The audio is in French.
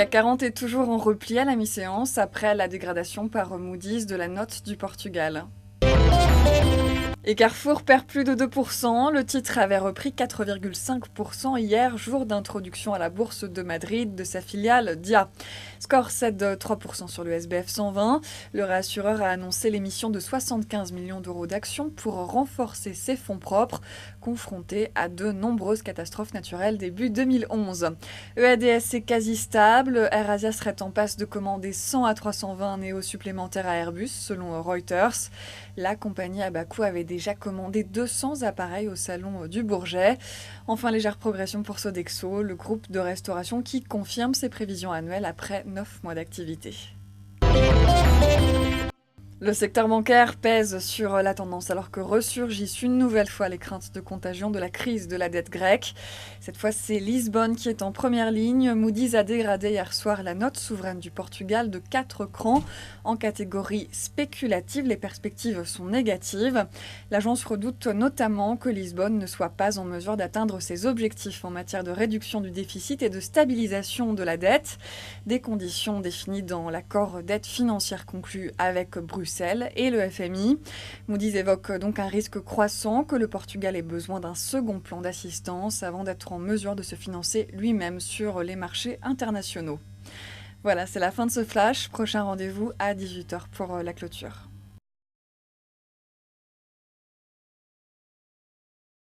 CAC 40 est toujours en repli à la mi-séance après la dégradation par Moody's de la note du Portugal. Et Carrefour perd plus de 2%. Le titre avait repris 4,5% hier, jour d'introduction à la bourse de Madrid de sa filiale Dia. Score cède de 3% sur le SBF 120. Le réassureur a annoncé l'émission de 75 millions d'euros d'actions pour renforcer ses fonds propres, confrontés à de nombreuses catastrophes naturelles début 2011. EADS est quasi stable. AirAsia serait en passe de commander 100 à 320 néos supplémentaires à Airbus, selon Reuters. La compagnie à bas coût avait déjà commandé 200 appareils au salon du Bourget. Enfin, légère progression pour Sodexo, le groupe de restauration qui confirme ses prévisions annuelles après 9 mois d'activité. Le secteur bancaire pèse sur la tendance alors que ressurgissent une nouvelle fois les craintes de contagion de la crise de la dette grecque. Cette fois, c'est Lisbonne qui est en première ligne. Moody's a dégradé hier soir la note souveraine du Portugal de 4 crans. En catégorie spéculative, les perspectives sont négatives. L'agence redoute notamment que Lisbonne ne soit pas en mesure d'atteindre ses objectifs en matière de réduction du déficit et de stabilisation de la dette. Des conditions définies dans l'accord dette financière conclu avec Bruxelles et le FMI. Moody's évoque donc un risque croissant que le Portugal ait besoin d'un second plan d'assistance avant d'être en mesure de se financer lui-même sur les marchés internationaux. Voilà, c'est la fin de ce flash. Prochain rendez-vous à 18h pour la clôture.